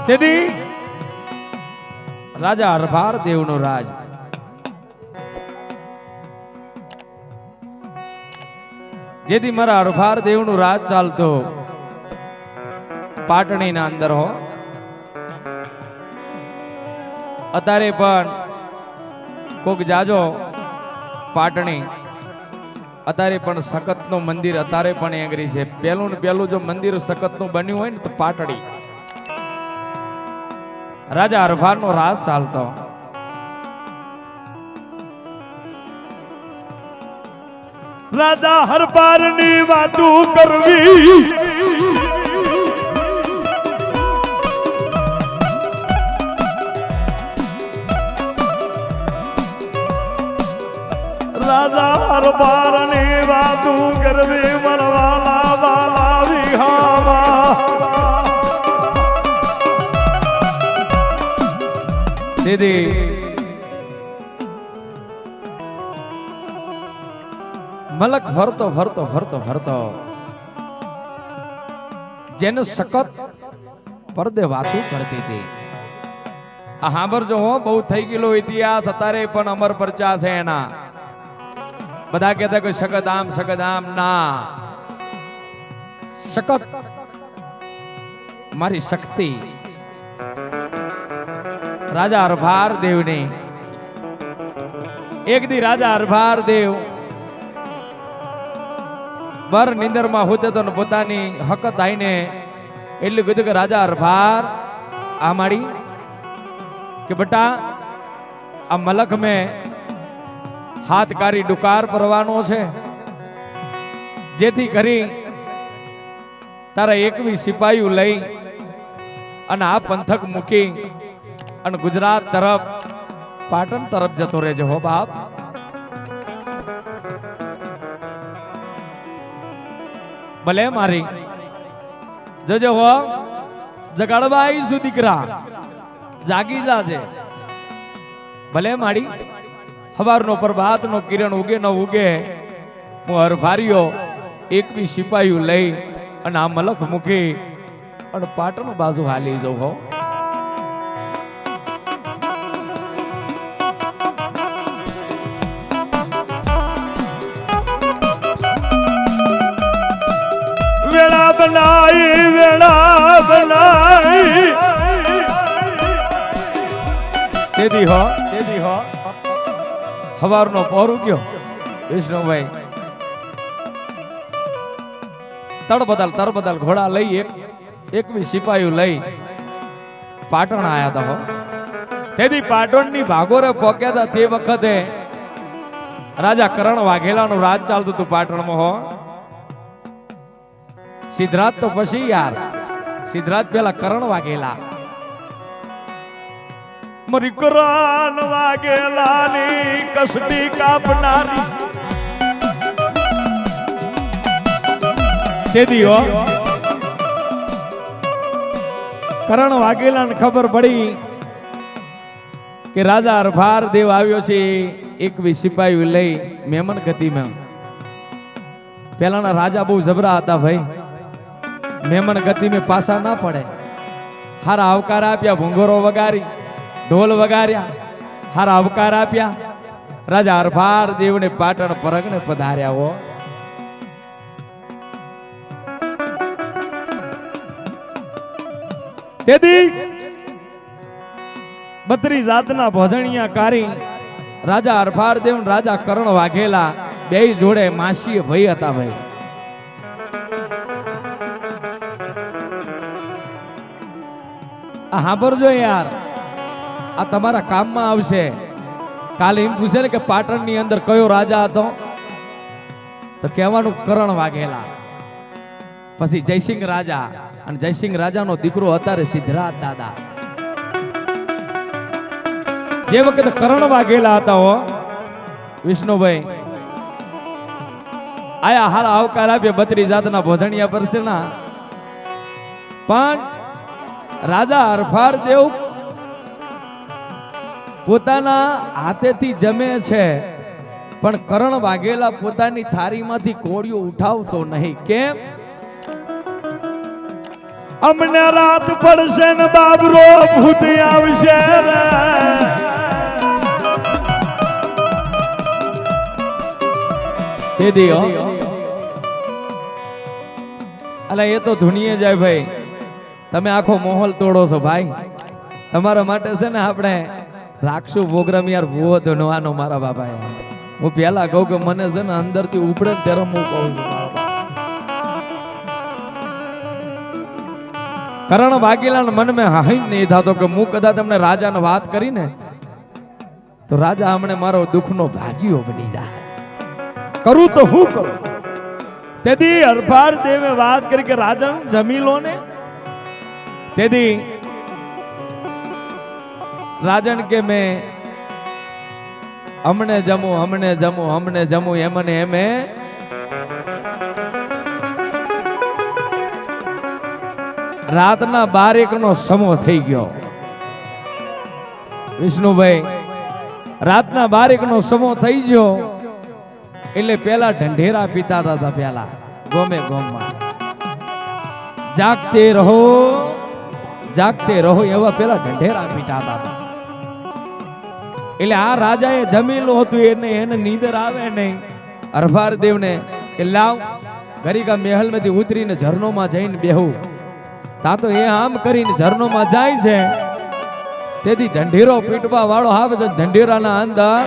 તેથી રાજા હરભાર દેવનો રાજ જેથી મારા હરભાર દેવનું રાજ ચાલતો પાટણીના અંદર હો અત્યારે પણ કોક જાજો પાટણી અત્યારે પણ સખતનું મંદિર અત્યારે પણ એંગરી છે. પહેલું ને પહેલું જો મંદિર સખતનું બન્યું હોય ને તો પાટણી રાજા હરભારનો રાજ ચાલતો. રાજા હરભારની વાતું કરવી રાજા હરભારની વાતું કરવી મરવાલા વાલા વિહાવા દીદી મલક ફરતો ફરતો ફરતો ફરતો જેને સખત પરદે વાતું કરતી હતી. આ સાંભળજો હો, બહુ થઈ ગયેલો ઇતિહાસ અત્યારે પણ અમર પરચા છે એના. બધા કહેતા કે સખત આમ ના, સખત મારી શક્તિ રાજા હરભાર દેવને એક દી રાજા હરભાર દેવ બર નિંદરમાં હોતે તો પોતાની હકત આઈને એટલું કીધું કે રાજા હરભાર આ માડી કે બટા આ મલક મેં હાથ કારી ડુકાર પરવાનો છે, જેથી કરી તારા 21 સિપાહીઓ લઈ અને આ પંથક મૂકી અને ગુજરાત તરફ પાટણ તરફ જતો રહેજો હો બાપ. ભલે મારી જોજો હો, જગાડવા આવીશું દીકરા, જાગી જાજે. ભલે માડી હવારનો પ્રભાતનો કિરણ ઉગે ન ઉગે હું હરભારીઓ 21 સિપાહીઓ લઈ અને આ મલક મૂકી અને પાટણ બાજુ હાલી જાઉં હો. વેળા બનાઈ તેથી હો હવારનો પહોરું ગયો વિષ્ણુભાઈ તરબદલ ઘોડા લઈ 21 સિપાહીઓ લઈ પાટણ આયા હતા હો. તેથી પાટણની ભાગોરે પોક્યા હતા તે વખતે રાજા કરણ વાઘેલાનું રાજ ચાલતું હતું પાટણમાં હો. સિદ્ધરાજ તો પછી યાર, સિદ્ધરાજ પેલા કરણ વાઘેલા. મરી કરણ વાઘેલાની કસડી કાપનારી તેથી હો કરણ વાઘેલાને ખબર પડી કે રાજા હરભાર દેવ આવ્યો છે 21 સિપાહીઓ લઈ મહેમાન ગતિમાં. પેલાના રાજા બહુ જબરા હતા ભાઈ, મહેમાન ગતિ में પાસા ના પડે. હારા આવકાર આપ્યા, ભૂંગોરો વગારી, ઢોલ વગાર્યા, હારા આવકાર આપ્યા. રાજા હરભાર દેવને પાટણ પરગને પધાર્યા હો. તેથી 32 જાતના ભોજણિયા કારી રાજા હરભાર દેવ રાજા કરણ વાઘેલા બે જોડે માસીએ ભાઈ હતા ભાઈ. સાંભળજો યાર, આ તમારા કામમાં આવશે. કાલે એમ પૂછે ને કે પાટણની અંદર કયો રાજા હતો, તો કહેવાનું કરણ વાઘેલા. પછી જયસિંહ રાજા, અને જયસિંહ રાજાનો દીકરો અત્યારે સિદ્ધરાજ દાદા. જે વખતે કરણ વાઘેલા હતા હો વિષ્ણુભાઈ આયા, હારા આવકાર આપે 32 જાતના ભોજણિયા પરસેના. પણ રાજા હરભાર દેવ પોતાના હાથેથી જમે છે, પણ કરણ વાઘેલા પોતાની થાળીમાંથી કોળીઓ ઉઠાવતો નહીં. કેમ? અમને રાત પડશે ને બાબરો ભૂત આવશે રે. દીદી અલા એ તો ધૂણીએ જાય ભાઈ, તમે આખો માહોલ તોડો છો ભાઈ. તમારા માટે છે ને આપણે રાખશું પ્રોગ્રામ યાર ભૂવો ધનવાનો મારા બાપા. હું પેલા કહું કે મને છે ને અંદરથી ઉપડે ને ત્યારે હું કહું છું મારા બાપા. કરણ વાઘેલાને મન મેં હાઈ નહીં થતો કે હું કદાચ તમને રાજાને વાત કરીને તો રાજા હમણે મારો દુઃખનો ભાગીઓ બની જાય. કરું તો હું કરું. તેથી હરફાર દેવે વાત કરી કે રાજન જમી લો ને. તેથી રાજન કે મેં હમણે જમું એમને એમે રાતના 12 નો સમો થઈ ગયો. વિષ્ણુભાઈ રાતના 12 નો સમો થઈ ગયો એટલે પેલા ઢંઢેરા પીતા હતા. પેલા ગોમે ગોમમાં જાગતે રહો એવા પેલા ઢંઢેરા પીતા હતા. એટલે આ રાજાએ જમેલું હતું એને નીંદર આવે નહીં. હરફાર દેવને કે લાવ ગરીકા મહેલ માંથી ઉતરીને ઝરણોમાં જઈને બેહું. તા તો એ આમ કરીને ઝરણોમાં જાય છે. તેથી ઢંઢેરો પીટવા વાળો આવે છે. ઢંઢેરાના અંદર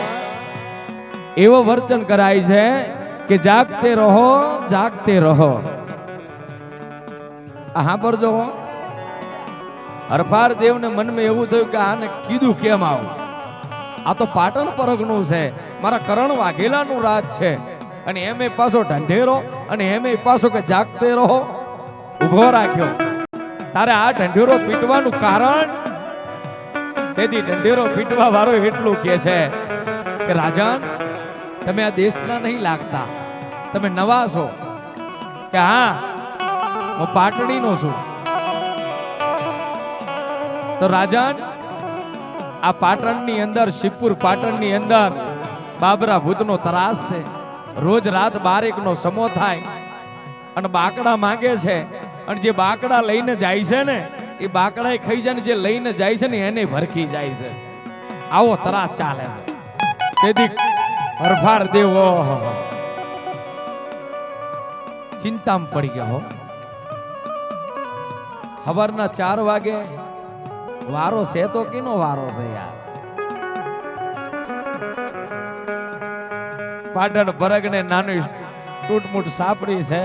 એવો વર્ચન કરાય છે કે જાગતે રહો. હા પર જો હરફાર દેવને મનમાં એવું થયું કે આને કીધું કેમ આવું. આ તો પાટણ પરગનું છે, મારા કરણ વાઘેલાનું રાજ છે, અને એમે પાછો ઢંઢેરો અને એમે પાછો કે જાગતે રહો ઉભો રાખ્યો. તારે આ ઢંઢેરો પીટવાનું કારણ? તેથી ઢંઢેરો પીટવા વાળો એટલું કે છે કે રાજન તમે આ દેશના નહીં લાગતા, તમે નવા છો. કે હા હું પાટણીનો છું. તો રાજન આ પાટણની અંદર શિવપુર પાટણની અંદર બાબરા ભૂતનો ત્રાસ છે. રોજ રાત 12 નો સમો થાય અને બાકડા માંગે છે, અને જે બાકડા લઈને જાય છે ને એ બાકડા ખાઈ જાય ને જે લઈને જાય છે ને એને ભરખી જાય છે. આવો ત્રાસ ચાલે છે. તેથી હરફાર દેવો ચિંતામાં પડી ગયો. સવારના 4 વાગે વારો છે તો કીનો વારો છે યાર. પાટણ પરગને નાની ટૂટમૂટ સાપરી છે,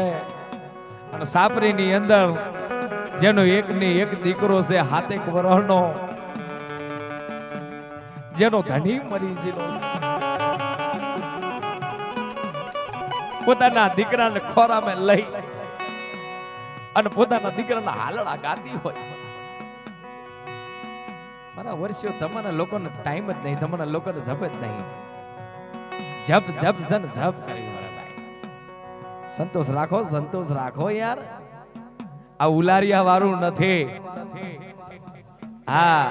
અને સાપરીની અંદર જેનો એકની એક દીકરો છે 7 વર્ષનો, જેનો ધણી મરી ગયેલો છે. પોતાના દીકરાને ખોરામાં લઈ અને પોતાના દીકરાના હાલડા ગાતી હોય. મારા વર્ષીઓ તમારા લોકોને ટાઈમ જ નહીં, તમારા લોકોને જપ જ નહીં. જપ જન જપ કરી ભાઈ. સંતોષ રાખો યાર. આ ઉલારિયા વાળું નથી. હા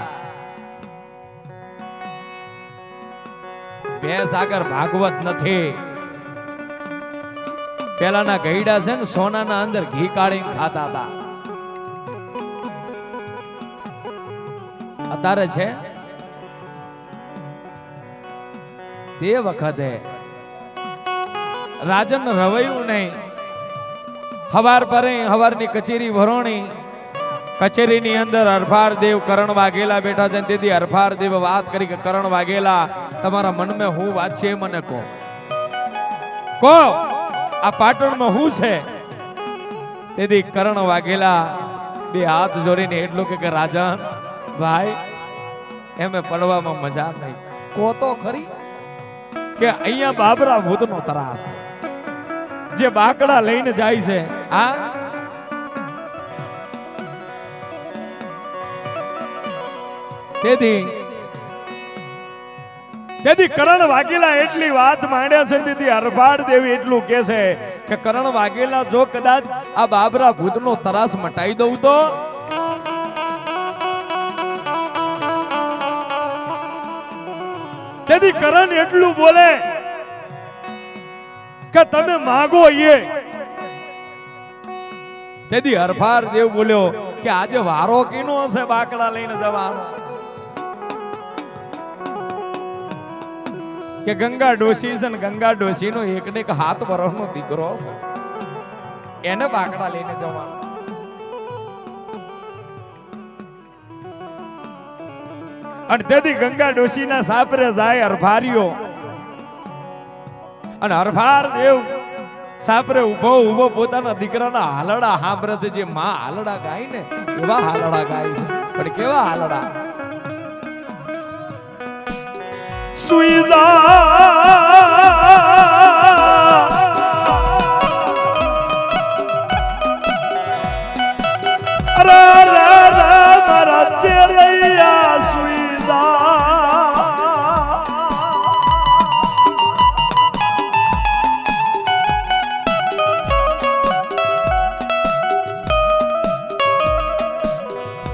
ભેંસ આગળ ભાગવત નથી. પેલાના ગઈડા છે ને સોનાના અંદર ઘી કાઢીને ખાતા હતા. અત્યારે છે તે વખતે રાજન રવાયું નહીં. હવારની કચેરી ભરોણી. કચેરીની અંદર હરફાર દેવ કરણ વાઘેલા બેઠા છે. તેથી હરફાર દેવ વાત કરી કે કરણ વાઘેલા તમારા મનમાં હું વાત છે મને કહો. આ પાટણમાં હું છે? તેથી કરણ વાઘેલા 2 હાથ જોડીને એટલું કે રાજન ભાઈ એમે પડવામાં મજા નહીં. કો તો ખરી કે અહીંયા બાબરા ભૂતનો ત્રાસ, જે બાકડા લઈને જાય છે. આ તેથી કરણ વાઘેલા એટલી વાત માંડ્યા છે. તેથી હરફાર દેવી એટલું કે છે કે કરણ વાઘેલા જો કદાચ આ બાબરા ભૂતનો ત્રાસ મટાઈ દઉં તો તેથી કરણ એટલું બોલે કે તમે માગો એ. તેથી હરફાર દેવ બોલ્યો કે આજે વારો કીનો હશે બાકડા લઈને જવાનો. કે ગંગા ડોશી છે ને ગંગા ડોશીનો એકને એક 7 વર્ષનો દીકરો છે, એને બાકડા લઈને જવાનો. અને તેથી ગંગા ડોશીના સાપરે જાય હરફારીઓ, અને હરફાર દેવ સાપરે ઉભો પોતાના દીકરાના હાલડા સાંભળે છે. જે માં હાલડા ગાય ને એવા હાલડા ગાય છે, પણ કેવા હાલડા? સુઈઝા અરે મારા ચેલૈયા સુઈઝા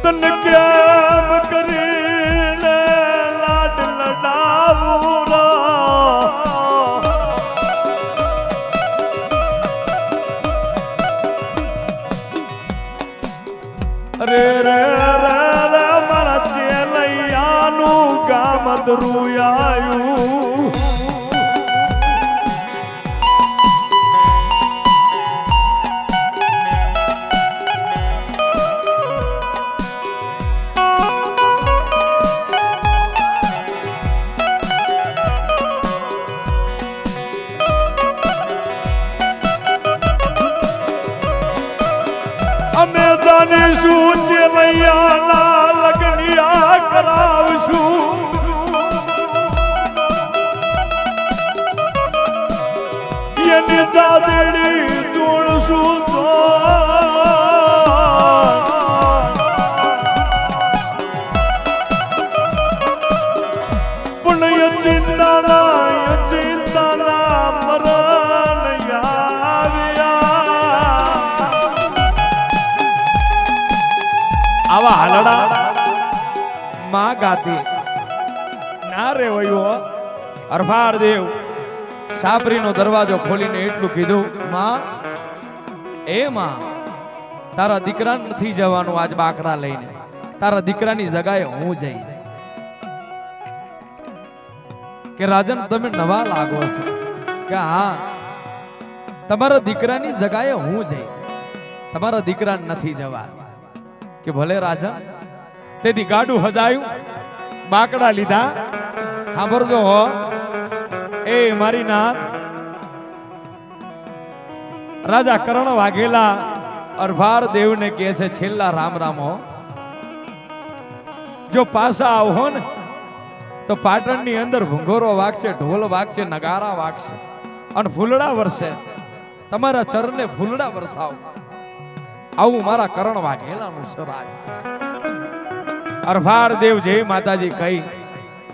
તને કેમ કરીને લાડ લડાવું રે રે રે રે મારા ચેલૈયાનું ગામ દરુયાયું. અમે જાણીશું ચેલૈયાના લગનિયા કરાવશું. એની જાદડી તોડશું તો પણ ચિંતાના મરણ આવ્યા. આવા હાલડા માં ગાતી ના રે વયો. હરફાર દેવ સાપરીનો દરવાજો ખોલીને એટલું કીધું, માં એ માં તારા દીકરા નથી જવાનું આજ બાકડા લઈને, તારા દીકરાની જગાએ હું જઈશ. કે રાજન તમે નવા લાગો છો? કે હા, તમારા દીકરાની જગાએ હું જઈશ, તમારા દીકરા નથી જવાનું. કે ભલે રાજન. તેથી ગાડું હજાયું, બાકડા લીધા. સાંભળજો હો એ મારી નાથ. રાજા કરણ વાઘેલા હરફાર દેવને કહે છે, છેલ્લા રામ રામ હો. જો પાછા આવો ને તો પાટણની અંદર ભૂંગોરો વાગશે, ઢોલ વાગશે, નગારા વાગશે અને ફૂલડા વરસે. તમારા ચરણે ફૂલડા વરસાવ. આવું મારા કરણ વાઘેલાનું છે રાજ. હરફાર દેવ જય માતાજી કહી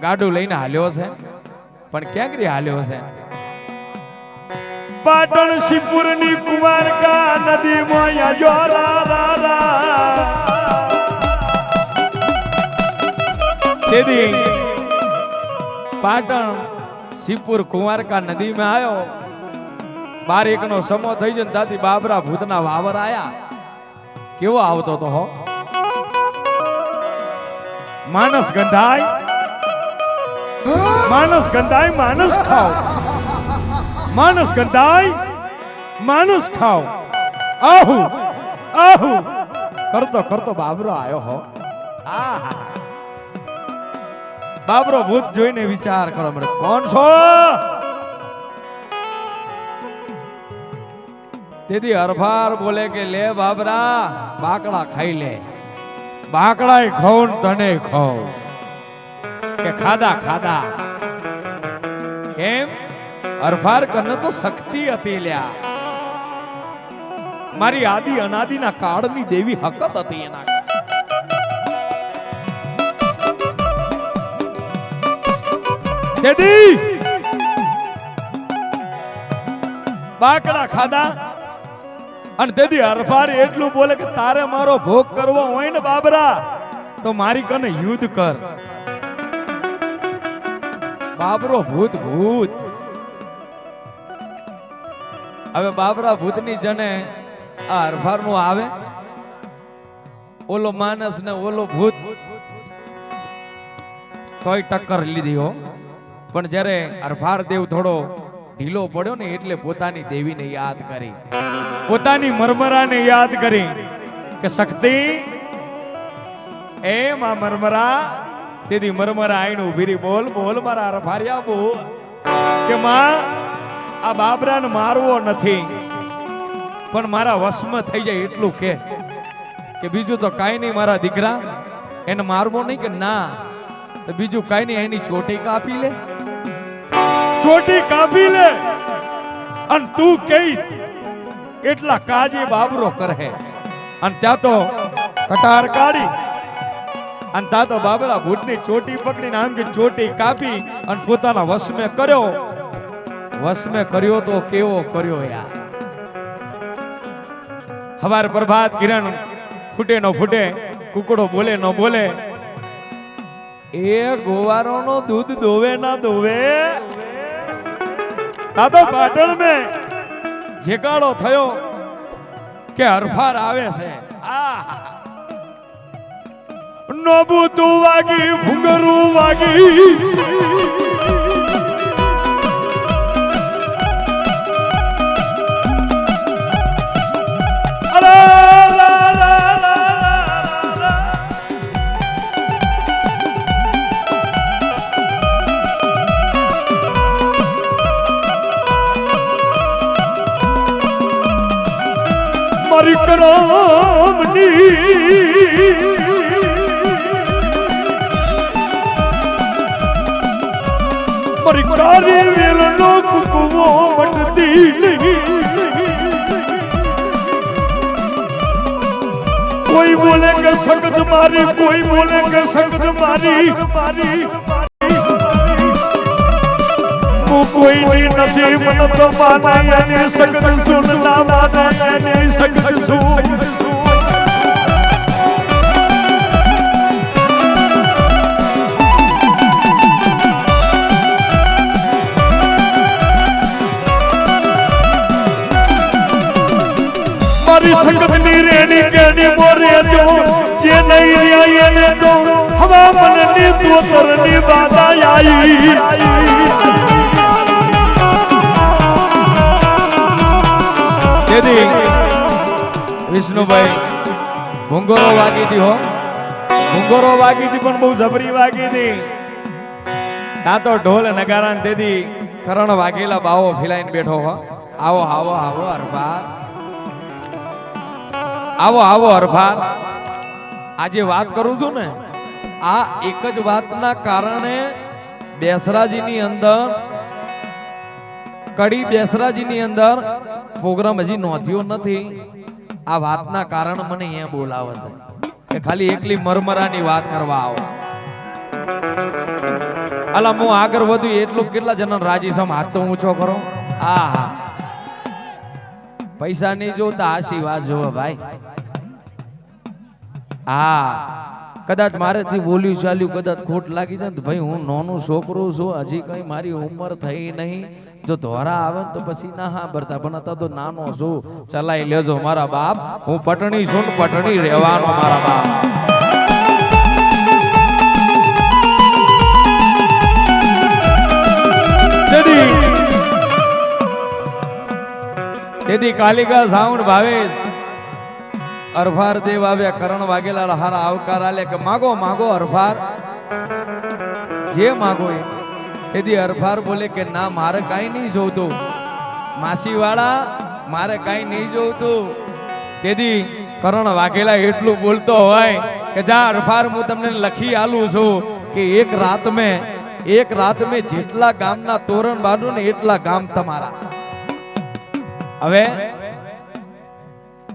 ગાડું લઈને હાલ્યો છે, પણ ક્યાં કરી હાલ્યો છે? પાટણ શિવપુરની કુમારકા નદી તેથી પાટણ શિવપુર કુમારકા નદીમાં આવ્યો. 12 નો સમો થઈ ગયો, ત્યાંથી બાબરા ભૂતના વાવર આયા. કેવો આવતો તો હો! માનસ ગંધાય, માનસ ગંધાય, માનસ ખાઓ. માનસ ગંધાય, માનસ ખાઓ. આહુ આહુ કરતો કરતો બાબરો આવ્યો હો. આહા! બાબરો ભૂત જોઈને વિચાર કરો, મને કોણ છો? તેથી હરફાર બોલે કે લે બાબરા, બાકડા ખાઈ લે. બાકડા ખાઉં તને ખાઉં. કે ખાધા ખાધા. કેમ? હરફાર કરને તો શક્તિ હતી લ્યા. મારી આદિ અનાદિના કાળની દેવી હકત હતી એના. તેથી બાકડા ખાધા અને તેથી હરફાર એટલું બોલે કે તારે મારો ભોગ કરવો હોય ને બાબરા તો મારી કને યુદ્ધ કર. બાબરો ભૂત ભૂત. હવે બાબરા ભૂતની જને આ હરફાર નું આવે ઓલો માનસ ને ઓલો ભૂત તોય ટક્કર લીધી હો. પણ જ્યારે અરફાર દેવ થોડો ઢીલો પડ્યો ને એટલે પોતાની દેવીને યાદ કરી, પોતાની મરમરાને યાદ કરી કે શક્તિ એ માં મરમરા. તેથી મરમરા આઈને ઊભી રહી. બોલ બોલ મારા અરફારિયા બોલ કે માં આ બાબરાને મારવો નથી, પણ મારા વશમાં થઈ જાય એટલું કે બીજું તો કાંઈ નહીં મારા દીકરા, એને મારવો નહીં કે ના તો બીજું કાંઈ નહીં, એની ચોટી કાપી લે, ચોટી કાપી લે અને તું કહીશ એટલા કાજી બાબરો કરે. અને ત્યાં તો કટાર કાઢી અને ત્યાં તો બાબરા ભૂતની ચોટી પકડીને આમ કે ચોટી કાપી અને પોતાના વશમે કર્યો. વશમે કર્યો તો કેવો કર્યો યાર. હવાર પ્રભાત કિરણ ફૂટે ન ફૂટે, કુકડો બોલે ન બોલે, એ ગોવારો નો દૂધ દોવે ના દોવે. તાતો પાટણ મેં જેકાળો થયો કે અરફાર આવે છે. નબૂતું વાગી ભૂંગરું વાગી, મારી કરમની મારી કારી વેલનો કુકવો વટતી નહીં. કોઈ બોલે કે સખત મારી, કોઈ બોલે કે સખત મારી, કોઈ નથી મને તો માના એની સખત સુન ના માના એની સખત સુન. મારી સખતની રેડી કેડી મોરે જો જે નહીં આઈ એને તો હવા મનની તોતરની બાધા આવી. તેથી વિષ્ણુભાઈ ભૂંગોરો વાગી હતી હો, ભૂંગોરો વાગી હતી પણ બહુ જબરી વાગી હતી. ત્યાં તો ઢોલ નગારા તેથી કરણ વાગેલા બાવો ફિલાઈને બેઠો હો. આવો આવો આવો અરફાર, આવો આવો અરફાર. આજે વાત કરું છું ને, આ એક જ વાતના કારણે બેસરાજીની અંદર, કડી બેસરાજીની અંદર પ્રોગ્રામ હજી નોંધ્યો નથી. આ વાતના કારણ મને અહીંયા બોલાવે છે કે ખાલી એકલી મરમરાની વાત કરવા આવો. અલા હું આગળ વધુ એટલું કેટલા જણા રાજી સમ હાથ તો ઊંચો કરો. આ પૈસા નહીં જોતા, આશીર્વાદ જોવો ભાઈ. હા કદાચ મારેથી બોલ્યું ચાલ્યું કદાચ ખોટ લાગી જાય તો ભાઈ હું નાનું છોકરો છું, હજી કઈ મારી ઉંમર થઈ નહીં. જો ધોરા આવે તો પછી ના હા ભરતા, પણ હતા તો નાનો છું, ચલાઈ લેજો મારા બાપ. હું પટણી છું, પટણી રહેવાનો મારા બાપ. તેથી કાલિકા સાઉન્ડ ભાવેશ અરફાર દેવ આવ્યા, કરણ વાગેલા હારા આવકાર આલે કે માગો માગો અરફાર, જે માગો એ. તેથી અરફાર બોલે કે ના મારે કાંઈ નહીં જોતું, માસી વાળા મારે કાંઈ નહીં જોતું. તેથી કરણ વાઘેલા એટલું બોલતો હોય કે જા અરફાર હું તમને લખી આલું છું કે એક રાત મેં જેટલા ગામના તોરણ બાંધું ને એટલા ગામ તમારા. હવે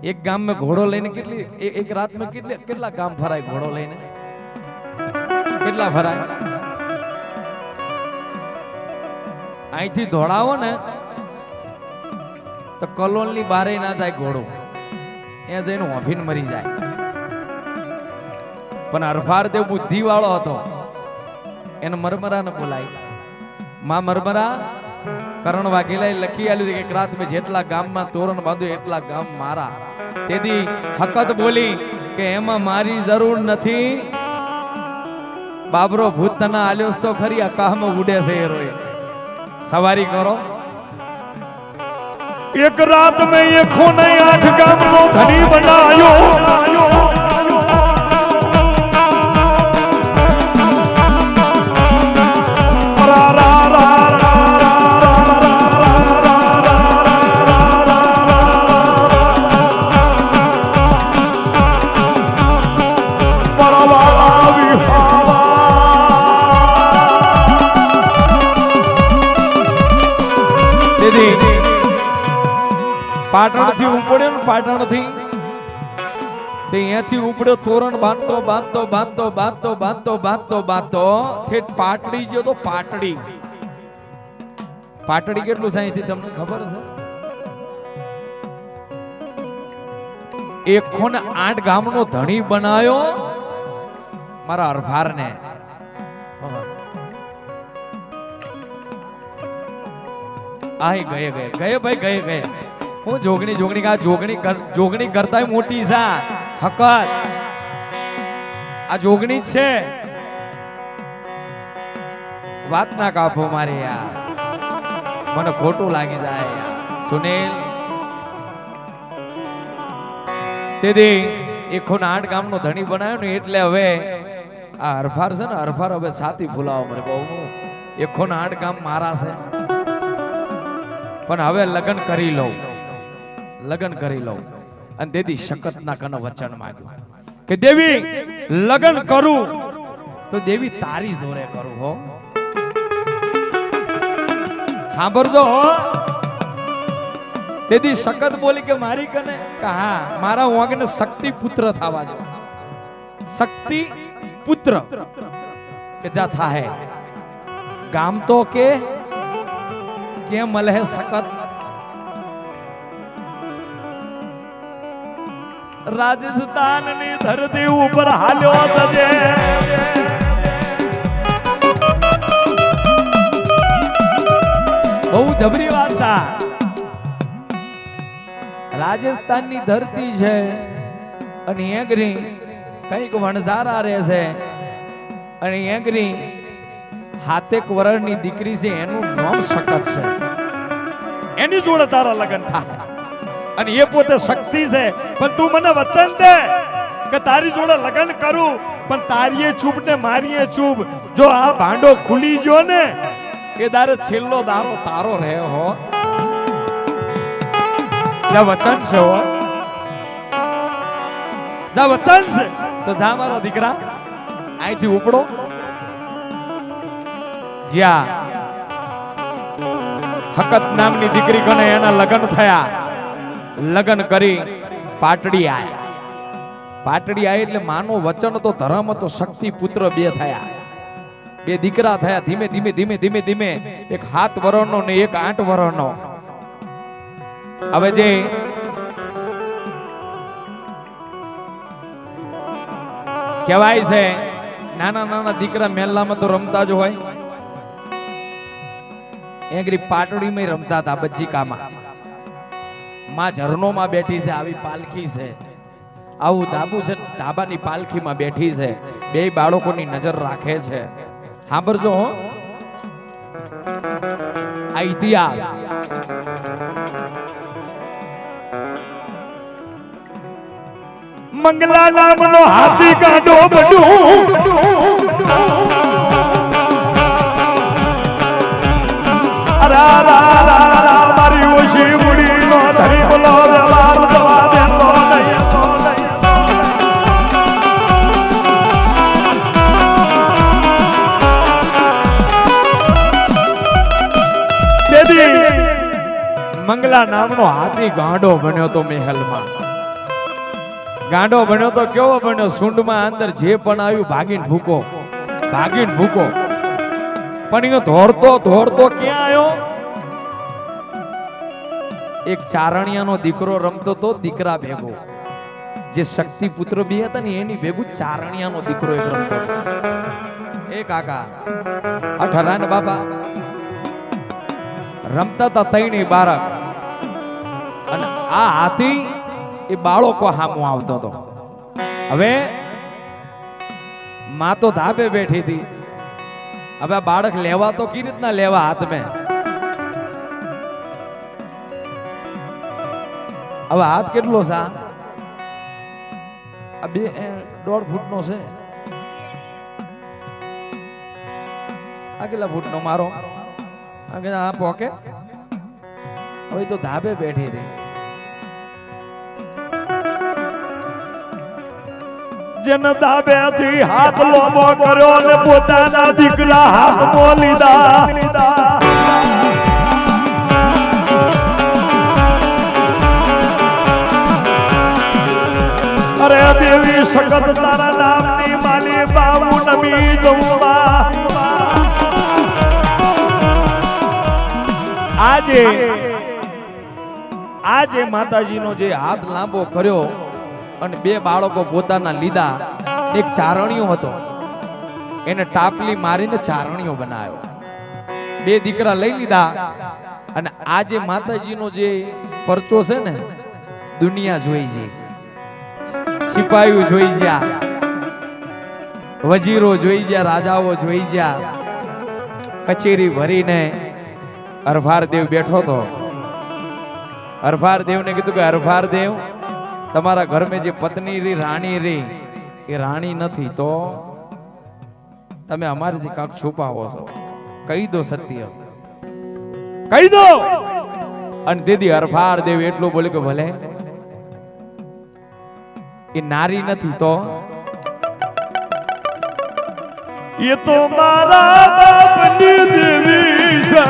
એક ગામ में ઘોડો લઈને કેટલી એક રાત में કેટલા ગામ ફરાય? ઘોડો લઈને કેટલા ફરાય? અહીંથી દોડાવો ને તો કલોલની બારે ના જાય ઘોડો, ત્યાં જઈને હોફીને મરી જાય. પણ અરફાર દેવ બુદ્ધિ વાળો હતો, એને મરમરા ને બોલાય. માં મરમરા કરણ વાઘેલાએ લખી આલ્યું કે એક રાત મેં જેટલા ગામમાં તોરણ બાંધ્યું એટલા ગામ મારા. તેથી હકત બોલી કે એમાં મારી જરૂર નથી. બાબરો ભૂત તના આલ્યોસ તો ખરી આકાશમાં ઉડે છે એ રોય. સવારી કરો. એક રાત में ये खोने 8 गाम नो धनी बनायो. પાટણ થી ઉપડ્યો ને પાટણ થી તે અહીંયાથી ઉપડ્યો તોરણ બાંધતો બાંધતો બાંધતો બાંધતો બાંધતો બાંધતો બાંધતો ઠેઠ પાટડી ગયો તો પાટડી. પાટડી કેટલું સાહીથી તમને ખબર છે? 108 ગામનો ધણી બનાયો મારા અરફારને. આય ગયે ગયે ગયે ભાઈ ગયે ગયે. હું જોગણી જોગણી કા જોગણી કરતા મોટી સા હકત આ જોગણી જ છે. વાત ના કાપો મારે યાર, મને ખોટું લાગી જાય યાર. સુનિલ તેથી 108 ગામનો ધણી બનાવ્યો ને એટલે હવે આ હરફાર છે ને હરફાર હવે સાથી ફૂલાવો મને બહુ. 108 ગામ મારા છે પણ હવે લગ્ન કરી લઉં અને દેદી શકતના કન વચન માંગ્યું કે દેવી લગ્ન કરું તો દેવી તારી જોરે કરું હો. સાંભળજો હો. દેદી શકત બોલી કે મારી કને કે હા મારા વાંગને શક્તિ પુત્ર થવા જો. શક્તિ પુત્ર કે જા થાહે ગામ તો કે મળે શકત. રાજસ્થાન ની ધરતી ઉપર હાલ્યો જજે. બહુ જબરી વાત છે. રાજસ્થાન ની ધરતી છે અને એગરી કઈક વણઝારા રહે છે અને એગરી 7 વર્ષની દીકરી છે એનું નામ શકત છે. એની જોડે તારા લગ્ન થાય અને એ પોતે શક્તિ છે. પણ તું મને વચન દે કે તારી જોડે લગ્ન કરું પણ તારીએ ચૂપ ને મારીએ ચૂપ. જો આ ભાંડો ખુલી ગયો ને એ દારે છેલ્લો દારો તારો રહે હો. જા વચન છે હો. જા વચન છે તો જા મારા દીકરા અહીંથી ઉપડો. જ્યાં હકત નામની દીકરી કને એના લગ્ન થયા. લગ્ન કરી પાટડી આયા. પાટડી આય એટલે માનો વચન તો ધર્મ તો શક્તિ પુત્ર બે થયા. 2 દીકરા થયા. ધીમે ધીમે ધીમે ધીમે ધીમે એક 7 વર્ષનો ને એક 8 વર્ષનો. હવે જે કહેવાય છે નાના નાના દીકરા મેલામાં તો રમતા જ હોય. એગરી પાટડીમાં રમતા હતા બચ્ચીકામાં. માં ઝરણોમાં બેઠી છે આવી પાલખી છે. આવું ધાબુ છે ધાબાની પાલખીમાં બેઠી છે. 2 બાળકોની નજર રાખે છે. સાંભળજો હો આ ઇતિહાસ. મંગલા નામનો હાથી કાઢો બધું મારી ઓછી મુડી નો ધરી બોલો વ્યવહાર જવા દેતો નહીં. મંગલા નામનો હાથી ગાંડો બન્યો તો મહેલમાં. ગાંડો બન્યો તો કેવો બન્યો? સૂંઢમાં અંદર જે પણ આવ્યું ભાગીને ભૂકો પણ એ દોડતો દોડતો ક્યાં આવ્યો? એક ચારણિયાનો દીકરો રમતો તો દીકરા ભેગો. જે શક્તિ પુત્ર બી હતા ને એની ભેગું ચારણિયાનો દીકરો એક રમતો. એ કાકા અઠરાન બાપા રમતા હતા 3 બાળક. અને આ હાથી એ બાળકો હામો આવતો હતો. હવે માં તો ધાબે બેઠી હતી. હવે આ બાળક લેવા તો કઈ રીતના લેવા હાથ મેં? હવે હાથ કેટલો છે? આ 1.5 ફૂટનો છે. આ કેટલા ફૂટનો મારો? આ પોકે. હવે તો ધાબે બેઠી હતી. જન ધાબેથી હાથ લોમો કર્યો ને પોતાના દીકરા હાથમાં લીધા. અરે દેવી સખત તારા નામની માલી બાબુ નમી જવું. આજે માતાજીનો જે હાથ લાંબો કર્યો અને 2 બાળકો પોતાના લીધા. એક ચારણીયો હતો, એને ટાપલી મારીને ચારણીયો બનાવ્યો. 2 દીકરા લઈ લીધા અને આજે માતાજીનો જે પરચો છે ને, દુનિયા જોઈ છે, સિપાહીઓ જોઈ જ્યા, વજીરો જોઈ જ્યા, રાજાઓ જોઈ જ્યા. કચેરી ભરીને હરફારદેવ બેઠો હતો. હરફારદેવને કીધું કે હરફારદેવ, તમારા ઘરમાં જે પત્ની રી રાણી રી એ રાણી નથી, તો તમે અમારીથી કાંક છુપાવો છો, કહી દો સત્ય, કહી દો. અને દીદી હરફારદેવ એટલું બોલ્યું કે ભલે એ નારી નથી તો એ તો મારા બાપની દેવી છે.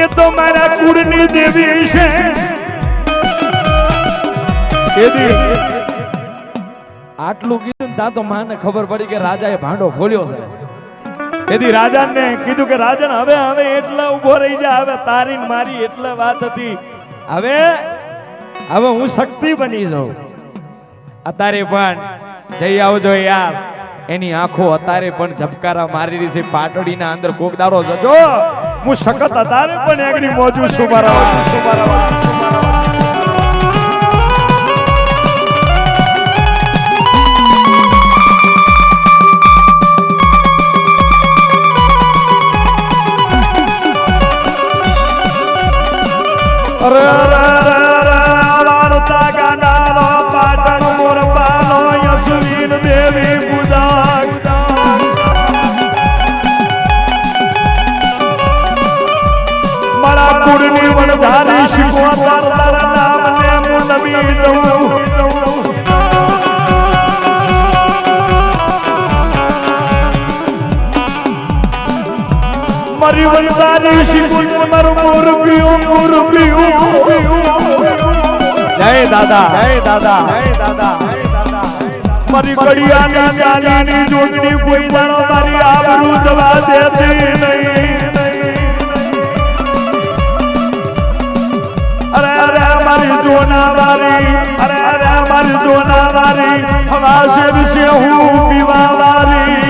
એ તો મારા કુળની દેવી છે. આટલું કીધું ને ત્યાં તો માને ખબર પડી કે રાજાએ ભાંડો ખોલ્યો છે. તેથી રાજાને કીધું કે રાજન હવે એટલા ઉભો રહી જા. હવે તારી ને મારી એટલે વાત હતી. હવે હું શક્તિ બની જાઉં. અત્યારે પણ જઈ આવજો યાર. એની આંખો અત્યારે પણ ઝબકારા મારી રહી છે. પાટડીના અંદર કોક દાડો જજો. હું સખત અત્યારે પણ એકની મોજું સુમારવા. અરે વાર્તા ગાનાનો પાટણ મોરપાનો યશવીન દેવી પૂજા. મારા કુળની વણઝારી શીખવા તારા નામને હું નમી જઉં. મારી વણઝારી શીખવા મારું મોરપિયું. જય દાદા, જય દાદા, જય દાદા. મારી કડિયાની ચાલીની જોગણી કોઈ દાડો મારી આબરૂ જવા દેતી નહીં. અરે મારી જોનાવારી, અરે મારી જોનાવારી, હવા છે હું પીવાવારી.